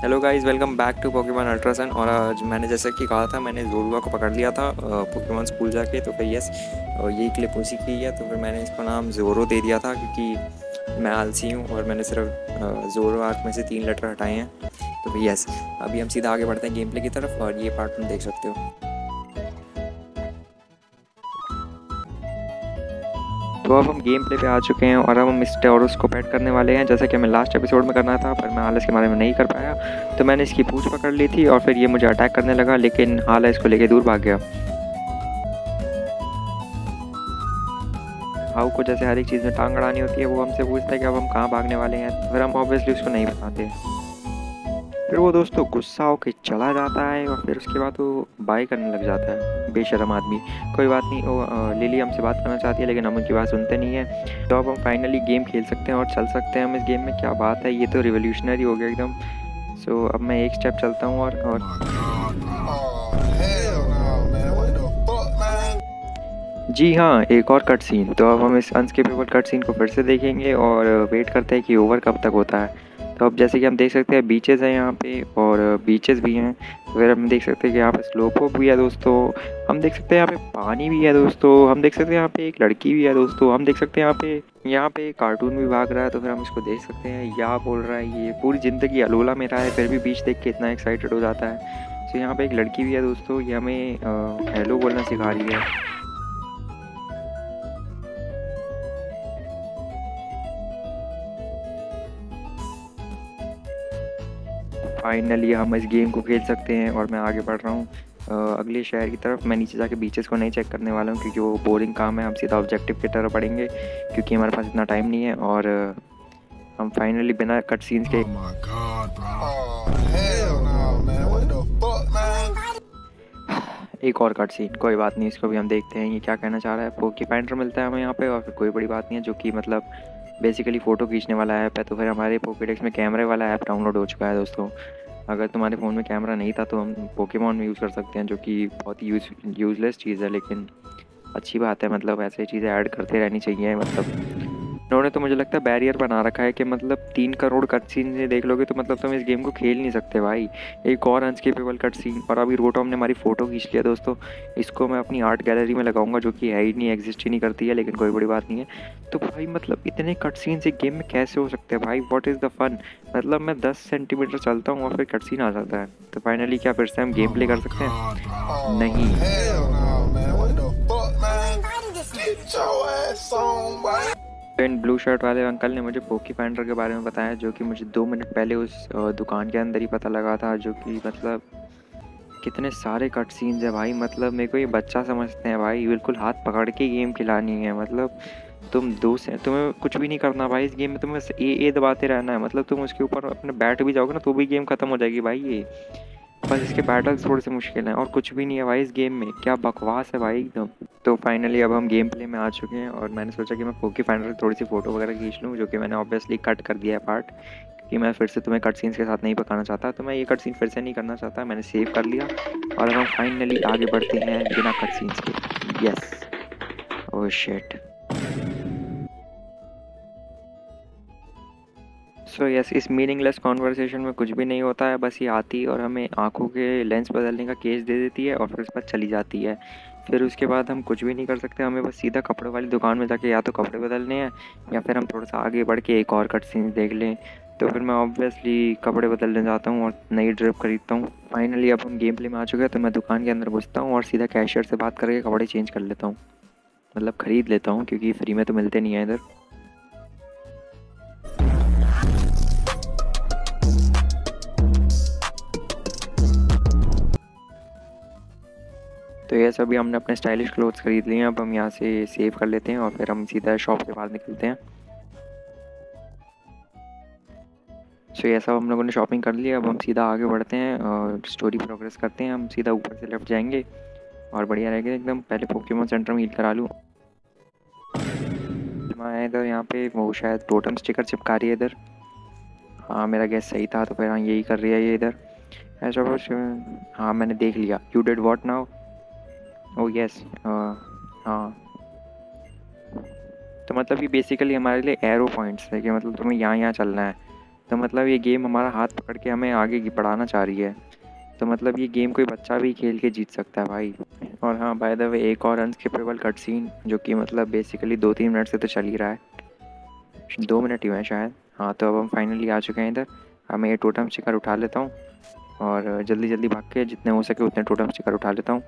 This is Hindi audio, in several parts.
Hello guys, welcome back to Pokemon Ultra Sun. और आज मैंने जैसे कि कहा था, मैंने जोरुआ को पकड़ लिया था पोकेमॉन स्कूल जाके। तो फिर यस, यही क्लिप उसी की है। तो फिर मैंने इसको नाम जोरो दे दिया था क्योंकि मैं आलसी हूँ और मैंने सिर्फ जोरो आर्क में से 3 लेटर हटाए हैं। तो फिर यस, अभी हम सीधा आगे बढ़ते हैं गेम प्ले की तरफ और ये पार्ट तुम देख सकते हो। तो अब हम गेम प्ले पे आ चुके हैं और अब हम इस टेरोस को पैट करने वाले हैं, जैसा कि हमें लास्ट एपिसोड में करना था, पर मैं हाल इसके बारे में नहीं कर पाया। तो मैंने इसकी पूंछ पकड़ ली थी और फिर ये मुझे अटैक करने लगा, लेकिन हाल इसको लेके दूर भाग गया। हाउ को जैसे हर एक चीज़ में टांग अड़ानी होती है, वो हमसे पूछता है कि अब हम कहाँ भागने वाले हैं। तो फिर हम ऑब्वियसली उसको नहीं बताते। फिर वो दोस्तों गुस्सा होकर चला जाता है और फिर उसके बाद वो बाय करने लग जाता है, बेशरम आदमी। कोई बात नहीं, वो लिली हमसे बात करना चाहती है लेकिन हम उनकी बात सुनते नहीं है। तो अब हम फाइनली गेम खेल सकते हैं और चल सकते हैं हम इस गेम में। क्या बात है, ये तो रिवोल्यूशनरी हो गया एकदम। सो अब मैं एक स्टेप चलता हूँ जी हाँ, एक और कट सीन। तो अब हम इस अनस्किपेबल कट सीन को फिर से देखेंगे और वेट करते हैं कि ओवर कब तक होता है। तो अब जैसे कि हम देख सकते हैं बीचेस हैं यहाँ पे और बीचेस भी हैं। तो फिर हम देख सकते हैं कि यहाँ पे स्लोपो भी है दोस्तों। हम देख सकते हैं यहाँ पे पानी भी है दोस्तों। हम देख सकते हैं यहाँ पे एक लड़की भी है दोस्तों। हम देख सकते हैं यहाँ पे कार्टून भी भाग रहा है। तो फिर हम इसको देख सकते हैं, या बोल रहा है ये पूरी ज़िंदगी अलोला में रहा है फिर भी बीच देख के इतना एक्साइटेड हो जाता है। तो यहाँ पे एक लड़की भी है दोस्तों, ये हमें हेलो बोलना सिखा रही है। फाइनली हम इस गेम को खेल सकते हैं और मैं आगे बढ़ रहा हूँ अगले शहर की तरफ। मैं नीचे जाके बीचेस को नहीं चेक करने वाला हूँ क्योंकि वो बोरिंग काम है। हम सीधा ऑब्जेक्टिव की तरफ बढ़ेंगे क्योंकि हमारे पास इतना टाइम नहीं है। और हम फाइनली बिना कट सीन्स के एक और कट सीन, कोई बात नहीं, इसको भी हम देखते हैं ये क्या कहना चाह रहा है। पोकी फाइंडर मिलता है हमें यहाँ पे और फिर कोई बड़ी बात नहीं है, जो कि मतलब बेसिकली फ़ोटो खींचने वाला ऐप है। तो फिर हमारे पोकेडेक्स में कैमरे वाला ऐप डाउनलोड हो चुका है दोस्तों। अगर तुम्हारे फ़ोन में कैमरा नहीं था तो हम पोकेमॉन में यूज़ कर सकते हैं, जो कि बहुत ही यूज़लेस चीज़ है, लेकिन अच्छी बात है। मतलब ऐसी चीज़ें ऐड करते रहनी चाहिए। मतलब उन्होंने तो मुझे लगता है बैरियर बना रखा है कि मतलब 3 करोड़ कट सीन से देख लोगे तो मतलब तुम इस गेम को खेल नहीं सकते भाई। एक और अनस्किपेबल कट सीन, और अभी रोटोम ने हमारी फ़ोटो खींच लिया दोस्तों। इसको मैं अपनी आर्ट गैलरी में लगाऊंगा, जो कि है ही नहीं, एग्जिस्ट ही नहीं करती है, लेकिन कोई बड़ी बात नहीं है। तो भाई मतलब इतने कट सीन एक गेम में कैसे हो सकते हैं भाई? What is the fun? मतलब मैं 10 सेंटीमीटर चलता हूँ और फिर कट सीन आ जाता है। तो फाइनली क्या फिर से हम गेम प्ले कर सकते हैं? नहीं। इन ब्लू शर्ट वाले अंकल ने मुझे पोकी फाइंडर के बारे में बताया, जो कि मुझे 2 मिनट पहले उस दुकान के अंदर ही पता लगा था। जो कि मतलब कितने सारे कट सीन्स है भाई। मतलब मेरे को ये बच्चा समझते हैं भाई, बिल्कुल हाथ पकड़ के गेम खिलानी है। मतलब तुम्हें कुछ भी नहीं करना भाई इस गेम में, तुम्हें बस ए दबाते रहना है। मतलब तुम उसके ऊपर अपने बैठ भी जाओगे ना तो भी गेम खत्म हो जाएगी भाई। ये बस इसके बैटल्स थोड़े से मुश्किल हैं और कुछ भी नहीं है भाई इस गेम में। क्या बकवास है भाई एकदम। तो फाइनली अब हम गेम प्ले में आ चुके हैं और मैंने सोचा कि मैं पोकी फाइंडर की थोड़ी सी फ़ोटो वगैरह खींच लूँ, जो कि मैंने ऑब्वियसली कट कर दिया है पार्ट, क्योंकि मैं फिर से तुम्हें कट सीन्स के साथ नहीं पकाना चाहता। तो मैं ये कट सीन फिर से नहीं करना चाहता, मैंने सेव कर लिया। और अब हम फाइनली आगे बढ़ते हैं बिना कट सीन्स के। Yes, oh shit. So yes, इस मीनिंगलेस कॉन्वर्सेशन में कुछ भी नहीं होता है, बस ये आती और हमें आंखों के लेंस बदलने का केस दे देती है और फिर उस पर चली जाती है। फिर उसके बाद हम कुछ भी नहीं कर सकते, हमें बस सीधा कपड़े वाली दुकान में जाके या तो कपड़े बदलने हैं या फिर हम थोड़ा सा आगे बढ़ के एक और कट सीन देख लें। तो फिर मैं ऑब्वियसली कपड़े बदलने जाता हूँ और नई ड्रेप खरीदता हूँ। फाइनली अब हम गेम प्ले में आ चुके हैं, तो मैं दुकान के अंदर घुसता हूँ और सीधा कैशियर से बात करके कपड़े चेंज कर लेता हूँ, मतलब ख़रीद लेता हूँ, क्योंकि फ्री में तो मिलते नहीं है इधर। तो ये सभी हमने अपने स्टाइलिश क्लोथ्स खरीद लिए हैं। अब हम यहाँ से सेव कर लेते हैं और फिर हम सीधा शॉप से बाहर निकलते हैं। सो ये सब हम लोगों ने शॉपिंग कर लिया। अब हम सीधा आगे बढ़ते हैं और स्टोरी प्रोग्रेस करते हैं। हम सीधा ऊपर से लेफ्ट जाएंगे और बढ़िया रहेगा एकदम। पहले पोकेमॉन सेंटर में हील करा लूँ। मैं इधर यहाँ पे वो शायद टोटम स्टिकर चिपका रही है इधर। हाँ, मेरा गैस सही था। तो फिर हाँ, यही कर रही है ये इधर ऐसा कुछ। हाँ, मैंने देख लिया। You did what now? Oh yes. हाँ, तो मतलब ये बेसिकली हमारे लिए एरो पॉइंट्स है कि मतलब तुम्हें यहाँ चलना है। तो मतलब ये गेम हमारा हाथ पकड़ के हमें आगे बढ़ाना चाह रही है। तो मतलब ये गेम कोई बच्चा भी खेल के जीत सकता है भाई। और हाँ, बाय द वे एक और अनस्किपेबल कट सीन जो कि मतलब बेसिकली 2-3 मिनट से तो चल ही रहा है, 2 मिनट ही हुए हैं शायद। हाँ, तो अब हम फाइनली आ चुके हैं इधर। अब मैं ये टोटम स्टिकर उठा लेता हूँ और जल्दी जल्दी भाग के जितने हो सके उतने टोटम स्टिकर उठा लेता हूँ।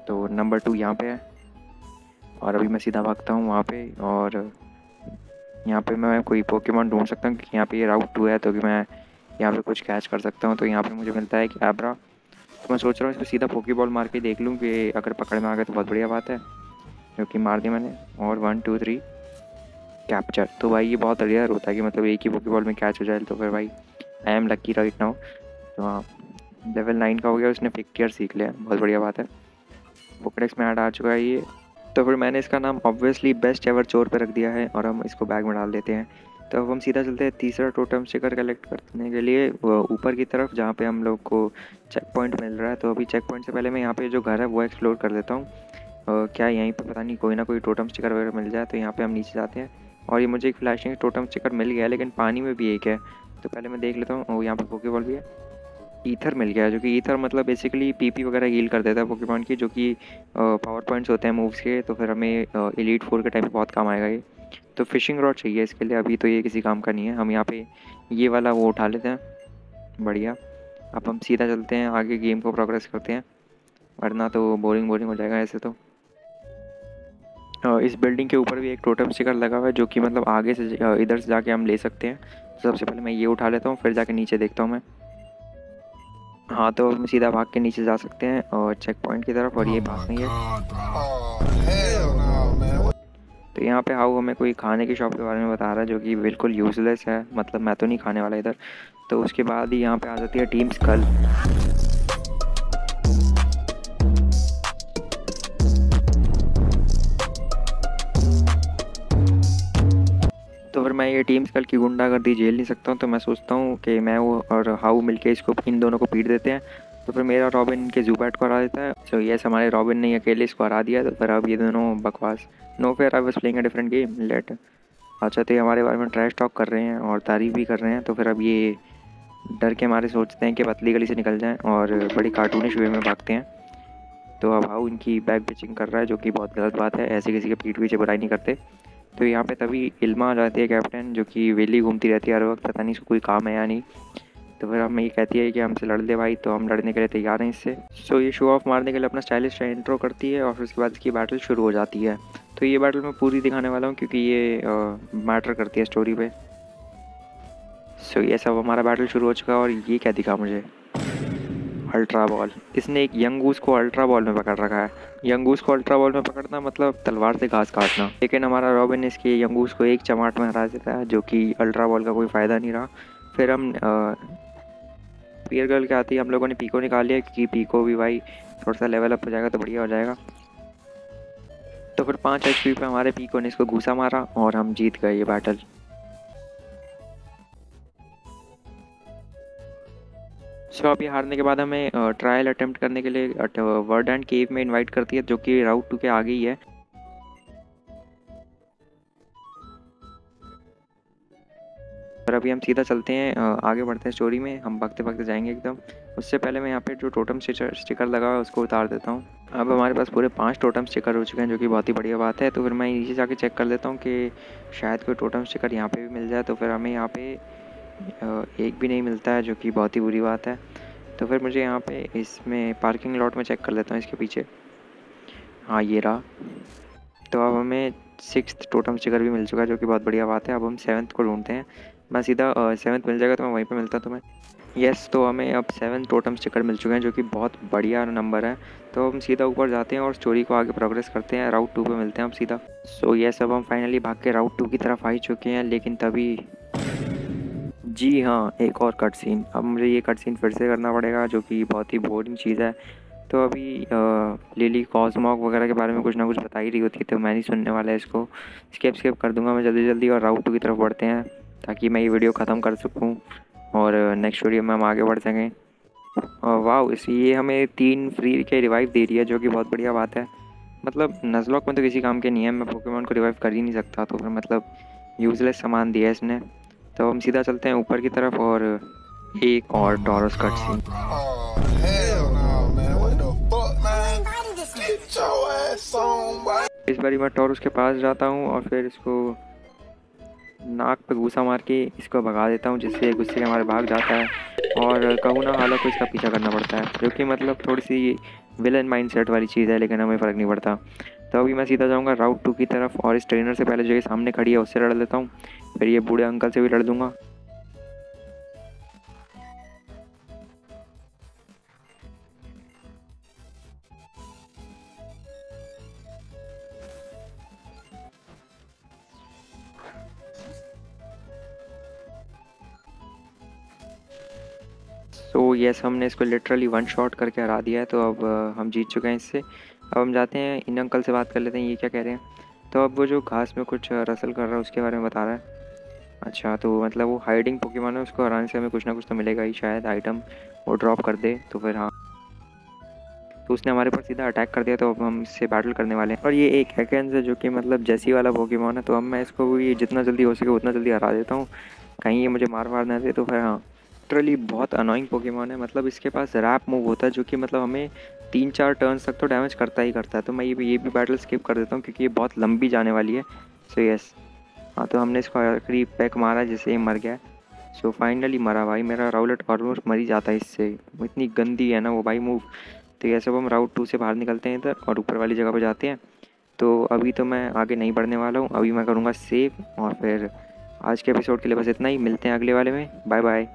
तो नंबर 2 यहाँ पे है और अभी मैं सीधा भागता हूँ वहाँ पे, और यहाँ पे मैं कोई पोकेमॉन ढूंढ सकता हूँ क्योंकि यहाँ पे ये राउट 2 है, तो कि मैं यहाँ पे कुछ कैच कर सकता हूँ। तो यहाँ पे मुझे मिलता है कि एब्रा। तो मैं सोच रहा हूँ इसको सीधा पोकेबॉल मार के देख लूँ कि अगर पकड़ में आ गया तो बहुत बढ़िया बात है, क्योंकि मार दिया मैंने। और 1 2 3 कैप्चर। तो भाई ये बहुत रेयर होता है कि मतलब एक ही पोकेबॉल में कैच हो जाए, तो फिर भाई I am lucky right now. तो हाँ, लेवल 9 का हो गया, उसने पिक केयर सीख लिया, बहुत बढ़िया बात है। पोकेडेक्स में ऐड आ चुका है ये। तो फिर मैंने इसका नाम ऑब्वियसली बेस्ट एवर चोर पे रख दिया है और हम इसको बैग में डाल देते हैं। तो अब हम सीधा चलते हैं तीसरा टोटम स्टिकर कलेक्ट करने के लिए ऊपर की तरफ, जहाँ पे हम लोग को चेक पॉइंट मिल रहा है। तो अभी चेक पॉइंट से पहले मैं यहाँ पे जो घर है वो एक्सप्लोर कर देता हूँ। क्या यहीं पे पता नहीं कोई ना कोई टोटम स्टिकर वगैरह मिल जाए। तो यहाँ पे हम नीचे जाते हैं और ये मुझे एक फ्लैशिंग टोटम स्टिकर मिल गया है, लेकिन पानी में भी एक है। तो पहले मैं देख लेता हूँ। यहाँ पे पोकेबॉल भी है, ईथर मिल गया है, जो कि ईथर मतलब बेसिकली पीपी वगैरह हील कर देता है पोकेमॉन की, जो कि पावर पॉइंट्स होते हैं मूव्स के। तो फिर हमें एलीट 4 के टाइम पे बहुत काम आएगा ये। तो फिशिंग रॉड चाहिए इसके लिए, अभी तो ये किसी काम का नहीं है। हम यहाँ पे ये वाला वो उठा लेते हैं, बढ़िया। अब हम सीधा चलते हैं आगे, गेम को प्रोग्रेस करते हैं, वरना तो बोरिंग हो जाएगा ऐसे तो। इस बिल्डिंग के ऊपर भी एक टोटम स्टिकर लगा हुआ है, जो कि मतलब आगे से इधर से जाके हम ले सकते हैं। तो सबसे पहले मैं ये उठा लेता हूँ, फिर जाके नीचे देखता हूँ मैं। हाँ, तो हम सीधा भाग के नीचे जा सकते हैं और चेक पॉइंट की तरफ, और ये पास नहीं है। तो यहाँ पे हाउ हमें कोई खाने की शॉप के बारे में बता रहा है, जो कि बिल्कुल यूजलेस है, मतलब मैं तो नहीं खाने वाला इधर। तो उसके बाद ही यहाँ पे आ जाती है टीम स्कल। तो फिर मैं ये टीम स्कल की गुंडागर्दी झेल नहीं सकता हूँ, तो मैं सोचता हूँ कि मैं वो और हाउ मिलके इसको इन दोनों को पीट देते हैं। तो फिर मेरा रॉबिन इनके ज़ूबैट को हरा देता है। सो यस, हमारे रॉबिन ने अकेले इसको हरा दिया। तो फिर अब ये दोनों बकवास, no fair, I was playing a different game late. अच्छा, तो ये हमारे बारे में ट्रैश टॉक कर रहे हैं और तारीफ भी कर रहे हैं। तो फिर अब ये डर के हमारे सोचते हैं कि पतली गली से निकल जाएं और बड़ी कार्टूनिश वे में भागते हैं। तो अब हाउ इनकी बैक पिचिंग कर रहा है, जो कि बहुत गलत बात है, ऐसे किसी के पीठ पीछे बुराई नहीं करते। तो यहाँ पे तभी इल्मा आ जाती है कैप्टन, जो कि वेली घूमती रहती है हर वक्त, पता नहीं इसको कोई काम है या नहीं। तो फिर हमें ये कहती है कि हमसे लड़ दे भाई, तो हम लड़ने के लिए तैयार हैं इससे। सो ये शो ऑफ मारने के लिए अपना स्टाइलिश इंट्रो करती है और फिर उसके बाद इसकी बैटल शुरू हो जाती है। तो ये बैटल मैं पूरी दिखाने वाला हूँ क्योंकि ये मैटर करती है स्टोरी पे। सो ये सब हमारा बैटल शुरू हो चुका है और ये क्या दिखा मुझे, अल्ट्रा बॉल। इसने एक यंगूस को अल्ट्रा बॉल में पकड़ रखा है। यंगूस को अल्ट्रा बॉल में पकड़ना मतलब तलवार से घास काटना। लेकिन हमारा रॉबिन इसके यंगूस को एक चमाट में हरा देता है, जो कि अल्ट्रा बॉल का कोई फ़ायदा नहीं रहा। फिर हम पियर गर्ल के आती है हम लोगों ने पीको निकाल लिया, क्योंकि पीको भी भाई थोड़ा सा लेवल अप हो जाएगा तो बढ़िया हो जाएगा। तो फिर 5 HP पे हमारे पीको ने इसको घूसा मारा और हम जीत गए ये बैटल। सो अब ये हारने के बाद हमें ट्रायल अटेम्प्ट करने के लिए वर्ड एंड केव में इनवाइट करती है, जो कि राउट 2 के आगे ही है। और अभी हम सीधा चलते हैं, आगे बढ़ते हैं स्टोरी में, हम भागते भागते जाएंगे एकदम। उससे पहले मैं यहाँ पे जो टोटम स्टिकर लगा है उसको उतार देता हूँ। अब हमारे पास पूरे 5 टोटम स्टिकर हो चुके हैं, जो कि बहुत ही बढ़िया बात है। तो फिर मैं नीचे जाके चेक कर लेता हूँ कि शायद कोई टोटम स्टिकर यहाँ पे भी मिल जाए। तो फिर हमें यहाँ पे एक भी नहीं मिलता है, जो कि बहुत ही बुरी बात है। तो फिर मुझे यहाँ पे इसमें पार्किंग लॉट में चेक कर लेता हूँ इसके पीछे। हाँ, ये रहा। तो अब हमें 6th टोटम स्टिकर भी मिल चुका है, जो कि बहुत बढ़िया बात है। अब हम 7th को ढूंढते हैं। मैं सीधा 7th मिल जाएगा तो मैं वहीं पे मिलता तुम्हें। यस, तो हमें अब 7 टोटम स्टिकर मिल चुके हैं, जो कि बहुत बढ़िया नंबर है। तो हम सीधा ऊपर जाते हैं और स्टोरी को आगे प्रोग्रेस करते हैं। राउट 2 पे मिलते हैं हम सीधा। सो यस, अब हम फाइनली भाग के राउट 2 की तरफ आ ही चुके हैं, लेकिन तभी जी हाँ, एक और कट सीन। अब मुझे ये कट सीन फिर से करना पड़ेगा, जो कि बहुत ही बोरिंग चीज़ है। तो अभी लिली कॉस्मॉक वगैरह के बारे में कुछ ना कुछ बता ही रही होती है, तो मैं नहीं सुनने वाला है इसको। स्किप कर दूंगा मैं जल्दी जल्दी, और राउट 2 की तरफ बढ़ते हैं ताकि मैं ये वीडियो ख़त्म कर सकूँ और नेक्स्ट वीडियो में हम आगे बढ़ सकें। वाह, इस ये हमें 3 फ्री के रिवाइव दे रही है, जो कि बहुत बढ़िया बात है। मतलब नज़लॉक में तो किसी काम के नहीं है, मैं पोकेमॉन को रिवाइव कर ही नहीं सकता, तो फिर मतलब यूज़लेस सामान दिया है इसने। तो हम सीधा चलते हैं ऊपर की तरफ और एक और टॉरस कट सीन। इस बारी मैं टॉरस के पास जाता हूँ और फिर इसको नाक पे घूसा मार के इसको भगा देता हूँ, जिससे गुस्से के हमारे भाग जाता है और कहूँ ना हालांकि को इसका पीछा करना पड़ता है, जो कि मतलब थोड़ी सी विलन माइंडसेट वाली चीज़ है, लेकिन हमें फ़र्क नहीं पड़ता। तो अभी मैं सीधा जाऊँगा राउट 2 की तरफ और इस ट्रेनर से पहले जो ये सामने खड़ी है उससे लड़ लेता हूँ, फिर ये बूढ़े अंकल से भी लड़ दूँगा। तो यस, हमने इसको लिटरली वन शॉट करके हरा दिया है। तो अब हम जीत चुके हैं इससे। अब हम जाते हैं इन अंकल से बात कर लेते हैं ये क्या कह रहे हैं। तो अब वो जो घास में कुछ रसल कर रहा है उसके बारे में बता रहा है। अच्छा, तो मतलब वो हाइडिंग पोकेमॉन है, उसको हराने से हमें कुछ ना कुछ तो मिलेगा ही, शायद आइटम वो ड्रॉप कर दे तो फिर हाँ। तो उसने हमारे पर सीधा अटैक कर दिया, तो अब हम इससे बैटल करने वाले हैं। और ये एक हैकेंस है जो कि मतलब जैसी वाला पोकेमॉन है, तो अब मैं इसको भी जितना जल्दी हो सके उतना जल्दी हरा देता हूँ, कहीं ये मुझे मार ना दे तो फिर हाँ। लिटरली बहुत अनोइंग पोकेमॉन है, मतलब इसके पास रैप मूव होता है जो कि मतलब हमें 3-4 टर्न्स तक तो डैमेज करता ही करता है। तो मैं ये भी बैटल स्किप कर देता हूँ क्योंकि ये बहुत लंबी जाने वाली है। सो यस, हाँ, तो हमने इसको आखिरी पैक मारा जिससे ये मर गया। सो फाइनली मरा भाई, मेरा राउलेट ऑलमोस्ट मर ही जाता है इससे, वो इतनी गंदी है ना वो भाई मूव। तो ये सब हम राउट 2 से बाहर निकलते हैं इधर और ऊपर वाली जगह पर जाते हैं। तो अभी तो मैं आगे नहीं बढ़ने वाला हूँ, अभी मैं करूँगा सेव और फिर आज के एपिसोड के लिए बस इतना ही। मिलते हैं अगले वाले में, बाय बाय।